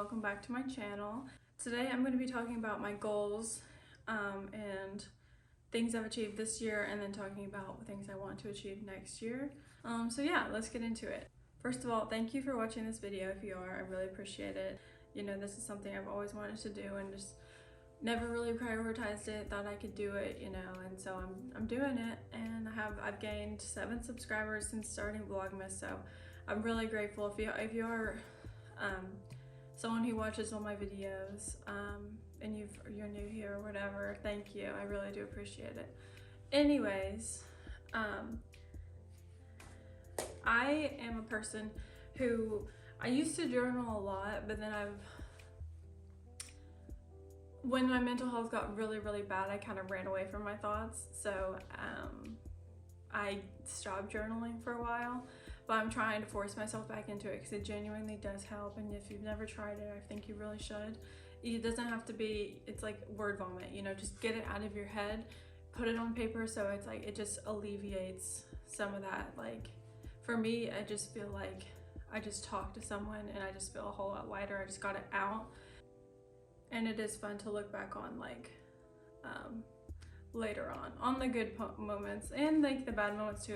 welcome back to my channel. Today I'm going to be talking about my goals and things I've achieved this year, and then talking about things I want to achieve next year. So yeah, let's get into it. First of all, thank you for watching this video. If you are, I really appreciate it. You know, this is something I've always wanted to do and just never really prioritized it, thought I could do it, you know, and so I'm doing it, and I've gained 7 subscribers since starting Vlogmas, so I'm really grateful. If you are someone who watches all my videos and you're new here or whatever, thank you. I really do appreciate it. Anyways, I am a person who I used to journal a lot, but then when my mental health got really bad, I kind of ran away from my thoughts. So I stopped journaling for a while, but I'm trying to force myself back into it because it genuinely does help. And if you've never tried it, I think you really should. It doesn't have to be, it's like word vomit, you know, just get it out of your head, put it on paper, so it's like it just alleviates some of that. Like for me, I just feel like I just talked to someone and I just feel a whole lot lighter. I just got it out. And it is fun to look back on, like later on the good moments and like the bad moments too.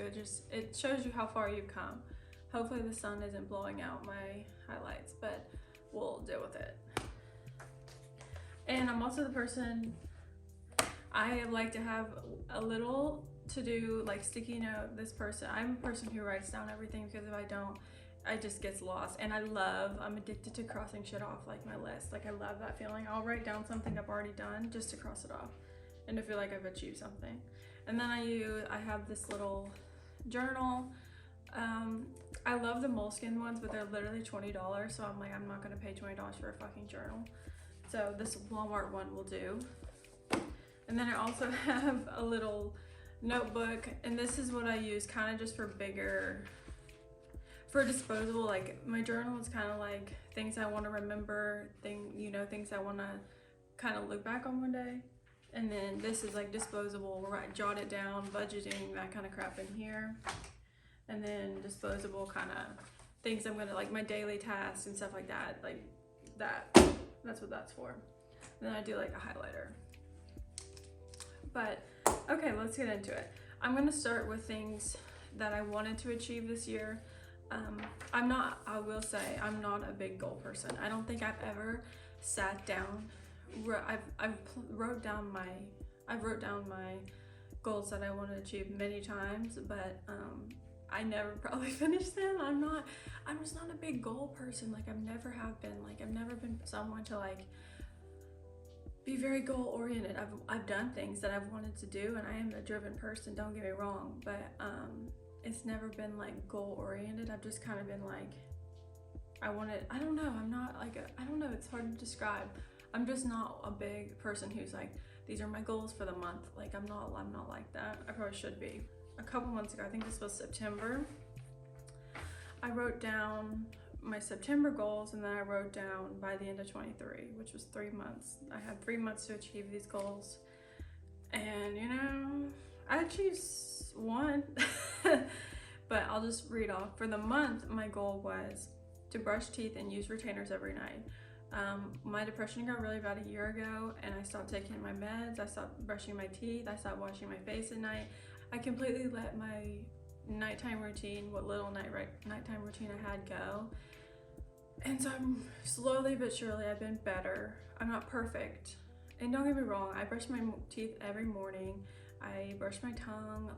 It shows you how far you've come. Hopefully the sun isn't blowing out my highlights, but we'll deal with it. And I'm also the person, I like to have a little to do, like sticky note. I'm a person who writes down everything, because if I don't, I just gets lost. And I'm addicted to crossing shit off, like my list. Like I love that feeling. I'll write down something I've already done just to cross it off and to feel like I've achieved something. And then I have this little journal. I love the Moleskine ones, but they're literally $20, so I'm like, I'm not gonna pay $20 for a fucking journal. So this Walmart one will do. And then I also have a little notebook, and this is what I use kind of just for disposable. Like my journal is kind of like things I want to remember, things I want to kind of look back on one day. And then this is like disposable, where I jot it down, budgeting, that kind of crap in here. And then disposable kind of things I'm gonna, like my daily tasks and stuff like that, like that's what that's for. And then I do like a highlighter. But okay, let's get into it. I'm gonna start with things that I wanted to achieve this year. I will say I'm not a big goal person. I don't think I've ever sat down. I've wrote down my goals that I want to achieve many times, but I never probably finished them. I'm just not a big goal person. Like I've never have been. Like I've never been someone to like be very goal oriented. I've done things that I've wanted to do, and I am a driven person, don't get me wrong, but it's never been like goal oriented. I've just kind of been like, I don't know, it's hard to describe. I'm just not a big person who's like, these are my goals for the month. Like I'm not like that. I probably should be. A couple months ago, I think this was September, I wrote down my September goals, and then I wrote down by the end of 23, which was 3 months. I had 3 months to achieve these goals, and you know, I achieved one. But I'll just read off. For the month, my goal was to brush teeth and use retainers every night. My depression got really bad a year ago, and I stopped taking my meds. I stopped brushing my teeth. I stopped washing my face at night. I completely let my nighttime routine, what little nighttime routine I had, go. And so I'm slowly but surely, I've been better. I'm not perfect. And don't get me wrong, I brush my teeth every morning. I brush my tongue,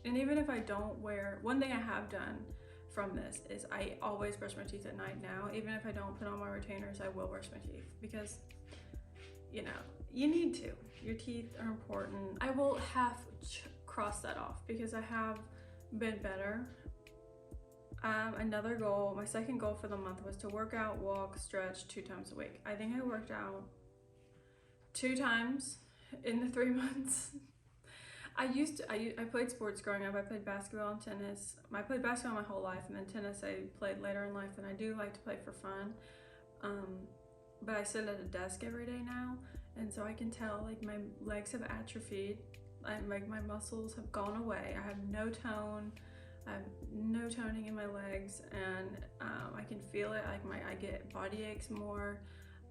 and even if I don't one thing I have done from this is I always brush my teeth at night now. Even if I don't put on my retainers, I will brush my teeth, because, you know, you need to. Your teeth are important. I will cross that off because I have been better. Another goal, my second goal for the month, was to work out, walk, stretch 2 times a week. I think I worked out 2 times in the 3 months. I played sports growing up. I played basketball and tennis. I played basketball my whole life, and then tennis I played later in life, and I do like to play for fun. But I sit at a desk every day now, and so I can tell like my legs have atrophied. Like my muscles have gone away. I have no tone. I have no toning in my legs, and I can feel it. Like I get body aches more.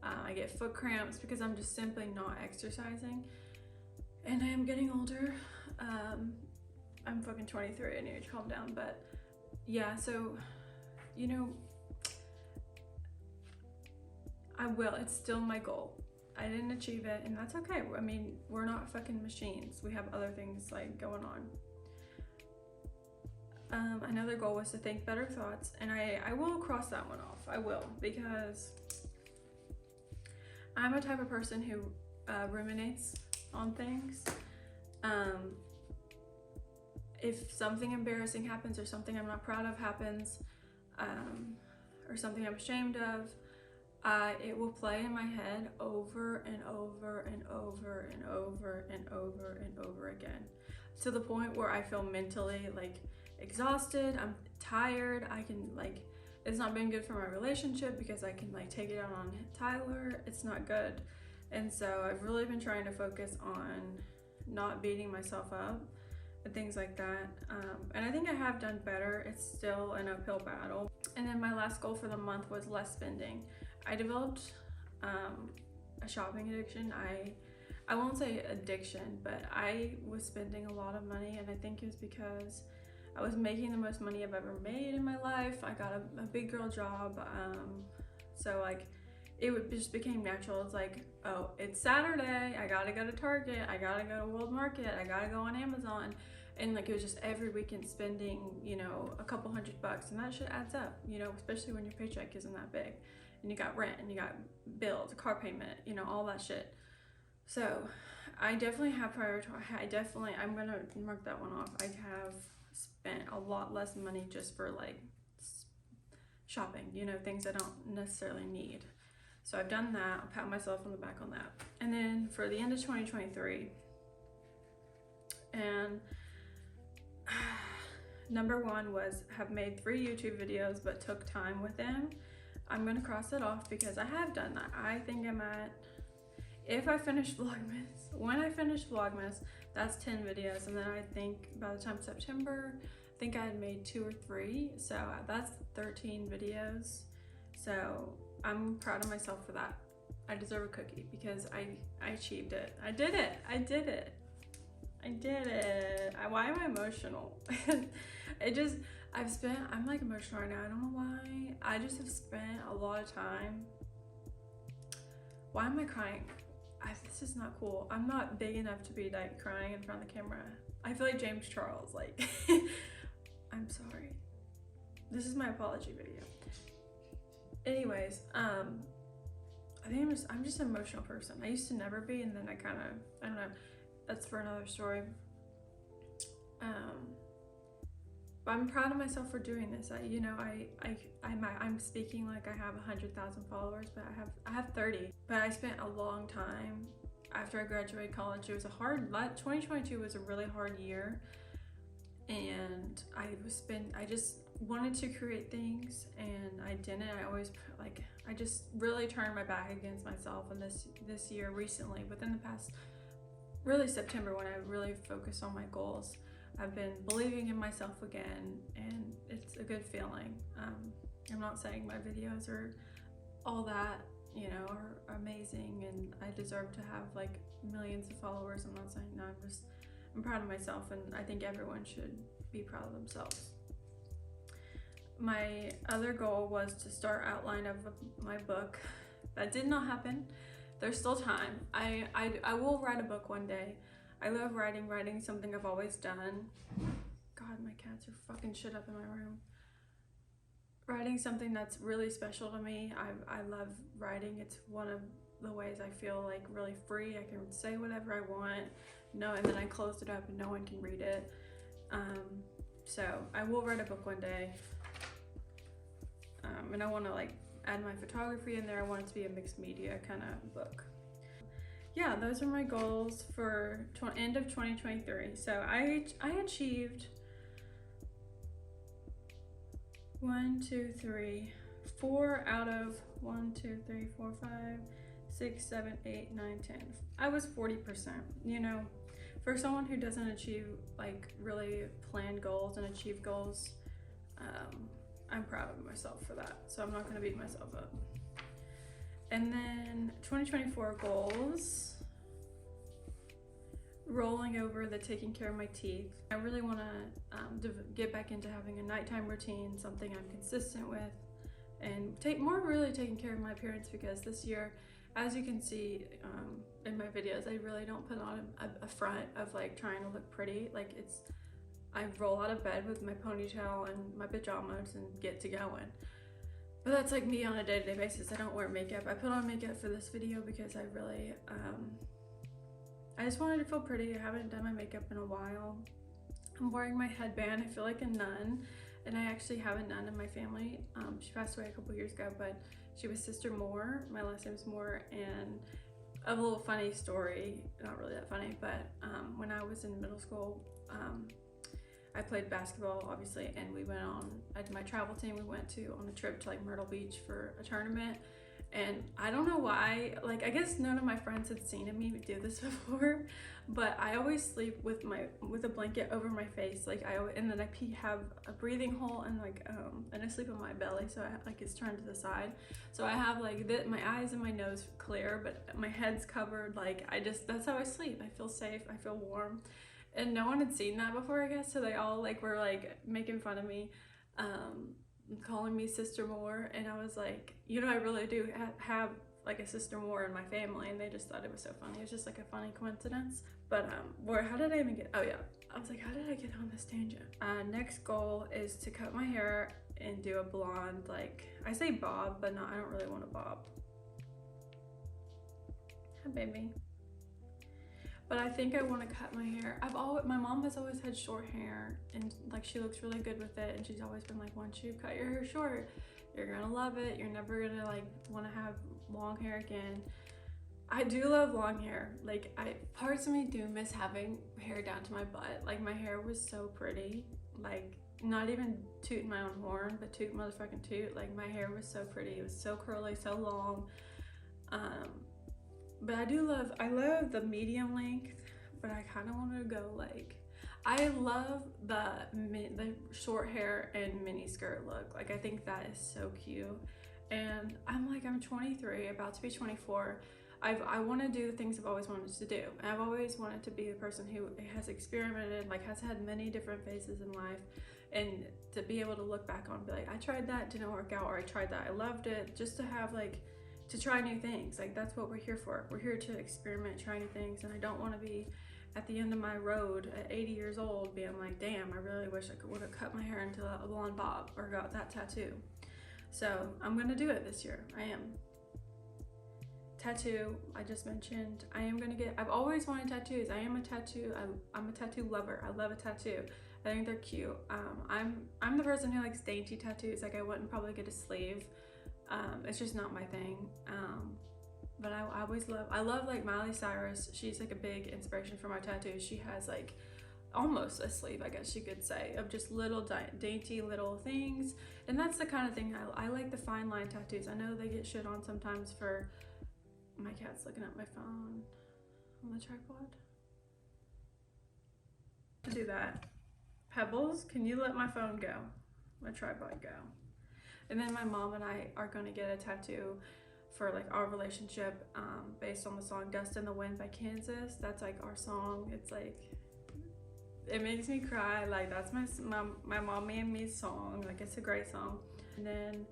I get foot cramps because I'm just simply not exercising. And I am getting older. I'm fucking 23. I need to calm down. But yeah, so, you know, I will. It's still my goal. I didn't achieve it, and that's okay. I mean, we're not fucking machines. We have other things like going on. Another goal was to think better thoughts, and I will cross that one off. I will, because I'm a type of person who ruminates on things. If something embarrassing happens, or something I'm not proud of happens, or something I'm ashamed of, it will play in my head over and over and over and over and over and over again, to the point where I feel mentally like exhausted. I'm tired. I can like, it's not been good for my relationship because I can like take it out on Tyler. It's not good. And so I've really been trying to focus on not beating myself up and things like that. And I think I have done better. It's still an uphill battle. And then my last goal for the month was less spending. I developed a shopping addiction. I won't say addiction, but I was spending a lot of money, and I think it was because I was making the most money I've ever made in my life. I got a big girl job, so like just became natural. It's like, oh, it's Saturday, I gotta go to Target, I gotta go to World Market, I gotta go on Amazon. And like, it was just every weekend spending, you know, a couple $100, and that shit adds up, you know, especially when your paycheck isn't that big, and you got rent, and you got bills, a car payment, you know, all that shit. So I definitely have prioritized. I'm gonna mark that one off. I have spent a lot less money just for like shopping, you know, things I don't necessarily need. So I've done that. I'll pat myself on the back on that. And then for the end of 2023, and number one was have made 3 YouTube videos but took time with them. I'm gonna cross it off because I have done that. I think I'm at, if I finish Vlogmas, when I finish Vlogmas, that's 10 videos. And then I think by the time September, I think I had made 2 or 3. So that's 13 videos. So I'm proud of myself for that. I deserve a cookie because I achieved it. I did it. I did it. I did it. Why am I emotional? I'm like emotional right now. I don't know why. I just have spent a lot of time. Why am I crying? This is not cool. I'm not big enough to be like crying in front of the camera. I feel like James Charles, like, I'm sorry. This is my apology video. Anyways, I think I'm just an emotional person. I used to never be, and then I don't know. That's for another story. But I'm proud of myself for doing this. I'm speaking like I have 100,000 followers, but I have 30. But I spent a long time after I graduated college. It was 2022 was a really hard year, and I just wanted to create things, and I didn't. I just really turned my back against myself. And this year, recently, within the past, really September, when I really focused on my goals, I've been believing in myself again, and it's a good feeling. I'm not saying my videos are all that, you know, are amazing and I deserve to have like millions of followers. I'm not saying no, I'm proud of myself, and I think everyone should be proud of themselves. My other goal was to start outline of my book. That did not happen. There's still time. I will write a book one day. I love writing something I've always done. God, my cats are fucking shit up in my room. Writing something that's really special to me. I love writing. It's one of the ways I feel like really free. I can say whatever I want, and then I close it up and no one can read it. So I will write a book one day. And I want to like add my photography in there. I want it to be a mixed media kind of book. Yeah, those are my goals for end of 2023. So I achieved 4 out of 6, 7, 8, 9, 10. I was 40%, you know, for someone who doesn't achieve like really plan goals and achieve goals, I'm proud of myself for that. So I'm not gonna beat myself up. And then 2024 goals, rolling over the taking care of my teeth. I really want to get back into having a nighttime routine, something I'm consistent with, and really taking care of my appearance, because this year, as you can see in my videos, I really don't put on a front of like trying to look pretty. Like I roll out of bed with my ponytail and my pajamas and get to going. But that's like me on a day-to-day basis. I don't wear makeup. I put on makeup for this video because I really, I just wanted to feel pretty. I haven't done my makeup in a while. I'm wearing my headband. I feel like a nun, and I actually have a nun in my family. She passed away a couple years ago, but she was Sister Moore. My last name's Moore, and a little funny story, not really that funny, but when I was in middle school, I played basketball, obviously, and we went on, my travel team, we went on a trip to like Myrtle Beach for a tournament. And I don't know why, like I guess none of my friends had seen me do this before, but I always sleep with a blanket over my face, and then I have a breathing hole, and and I sleep on my belly, so it's turned to the side. So I have my eyes and my nose clear, but my head's covered. That's how I sleep. I feel safe, I feel warm. And no one had seen that before, I guess, so they all were making fun of me, calling me Sister Moore, and I was like, I really do have like a Sister Moore in my family, and they just thought it was so funny. It was just like a funny coincidence. But how did I even get, oh yeah, I was like, how did I get on this tangent? Next goal is to cut my hair and do a blonde, I say bob, but no, I don't really want a bob. Hi baby. But I think I want to cut my hair. My mom has always had short hair, and she looks really good with it, and she's always been like, once you cut your hair short, you're gonna love it. You're never gonna want to have long hair again. I do love long hair. Parts of me do miss having hair down to my butt. My hair was so pretty. Not even tooting my own horn, but toot motherfucking toot. My hair was so pretty. It was so curly, so long. But I love the medium length, but I kind of want to go I love the short hair and mini skirt look. I think that is so cute. And I'm 23, about to be 24. I want to do the things I've always wanted to do. And I've always wanted to be the person who has experimented, has had many different phases in life, and to be able to look back on and be like, I tried that, didn't work out, or I tried that, I loved it, just to have to try new things. That's what we're here for. We're here to experiment, try new things, and I don't want to be at the end of my road at 80 years old being like, damn, I really wish I would have cut my hair into a blonde bob or got that tattoo. So I'm gonna do it this year. I am. Tattoo, I just mentioned, I've always wanted tattoos. I'm a tattoo lover. I love a tattoo. I think they're cute. I'm the person who likes dainty tattoos. I wouldn't probably get a sleeve. It's just not my thing. But I love Miley Cyrus. She's a big inspiration for my tattoos. She has almost a sleeve, I guess you could say, of just little dainty little things. And that's the kind of thing I like, the fine line tattoos. I know they get shit on sometimes for, my cat's looking at my phone on the tripod. To do that. Pebbles, can you let my phone go? My tripod go. And then my mom and I are going to get a tattoo for our relationship, based on the song Dust in the Wind by Kansas. That's our song. It's it makes me cry. That's my mommy and me song. It's a great song. And then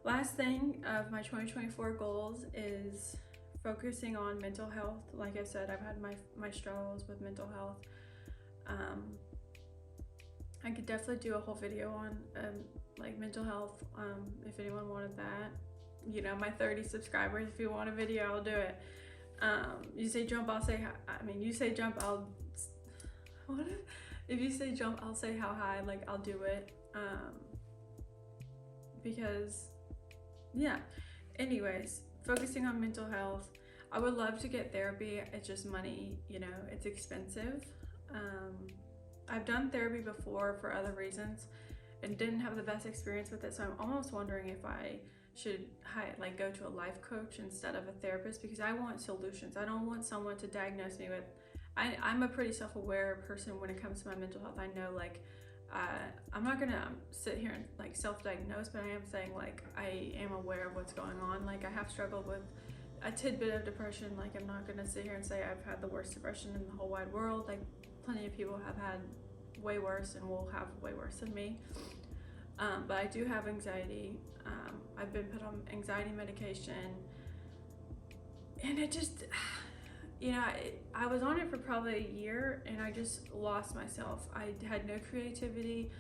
last thing of my 2024 goals is focusing on mental health. Like I said, I've had my struggles with mental health. I could definitely do a whole video on mental health, if anyone wanted that. My 30 subscribers, if you want a video, I'll do it. You say jump, I'll say you say jump, if you say jump, I'll say how high. I'll do it, because yeah. Anyways, focusing on mental health. I would love to get therapy. It's just money, it's expensive. I've done therapy before for other reasons and didn't have the best experience with it, so I'm almost wondering if I should go to a life coach instead of a therapist, because I want solutions. I don't want someone to diagnose me with I'm a pretty self-aware person when it comes to my mental health. I know, like, I'm not gonna sit here and like self-diagnose, but I am saying, like, I am aware of what's going on. Like, I have struggled with a tidbit of depression. Like, I'm not gonna sit here and say I've had the worst depression in the whole wide world. Like, plenty of people have had way worse and will have way worse than me. But I do have anxiety. I've been put on anxiety medication, and it just, you know, I was on it for probably a year, and I just lost myself. I had no creativity.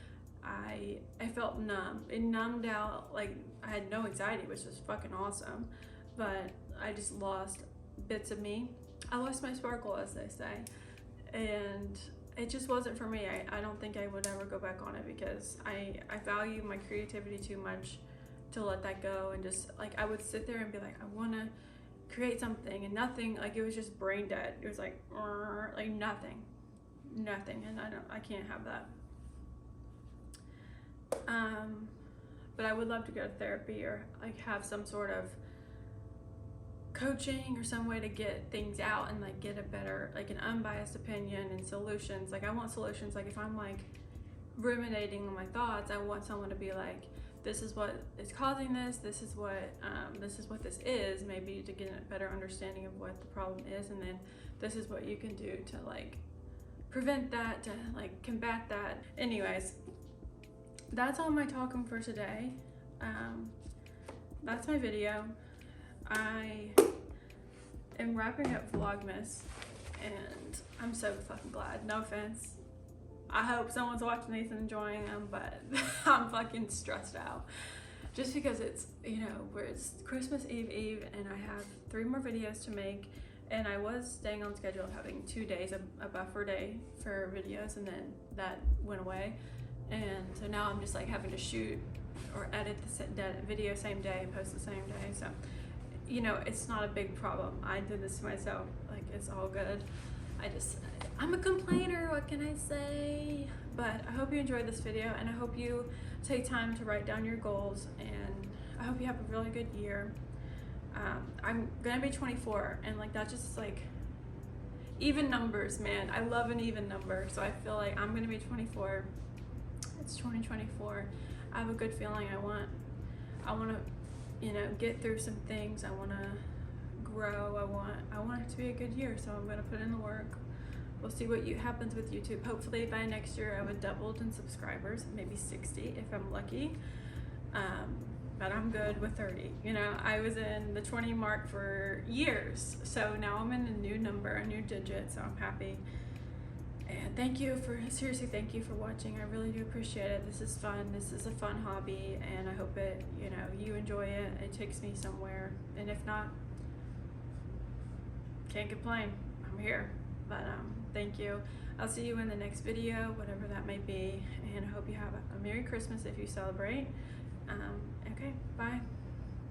I felt numb. It numbed out. Like, I had no anxiety, which was fucking awesome, but I just lost bits of me. I lost my sparkle, as they say, and it just wasn't for me. I don't think I would ever go back on it, because I value my creativity too much to let that go. And just like, I would sit there and be like, I want to create something, and nothing. Like, it was just brain dead. It was like nothing, and I can't have that. But I would love to go to therapy, or like have some sort of coaching or some way to get things out and like get a better, like, an unbiased opinion and solutions. Like, I want solutions. Like, if I'm like ruminating on my thoughts, I want someone to be like, this is what is causing this, this is what this is, maybe to get a better understanding of what the problem is, and then this is what you can do to like prevent that, to like combat that. Anyways, that's all my talking for today. That's my video. I am wrapping up Vlogmas, and I'm so fucking glad. No offense. I hope someone's watching these and enjoying them, but I'm fucking stressed out. Just because it's, you know, it's Christmas Eve, and I have 3 more videos to make, and I was staying on schedule of having 2 days, a buffer day for videos, and then that went away. And so now I'm just like having to shoot or edit the video same day, post the same day. So, you know, it's not a big problem. I did this to myself. Like, it's all good. I'm a complainer, what can I say? But I hope you enjoyed this video, and I hope you take time to write down your goals, and I hope you have a really good year. I'm gonna be 24, and like, that's just like even numbers, man. I love an even number, so I feel like I'm gonna be 24. It's 2024. I have a good feeling. I want to, you know, get through some things. I want to grow. I want it to be a good year, so I'm going to put in the work. We'll see what happens with YouTube. Hopefully by next year I would doubled in subscribers, maybe 60 if I'm lucky. But I'm good with 30. You know, I was in the 20 mark for years, so now I'm in a new number, a new digit, so I'm happy. And seriously, thank you for watching. I really do appreciate it. This is fun. This is a fun hobby, and I hope you enjoy it. It takes me somewhere, and if not, can't complain. I'm here. But thank you. I'll see you in the next video, whatever that may be, and I hope you have a Merry Christmas if you celebrate. Okay, bye.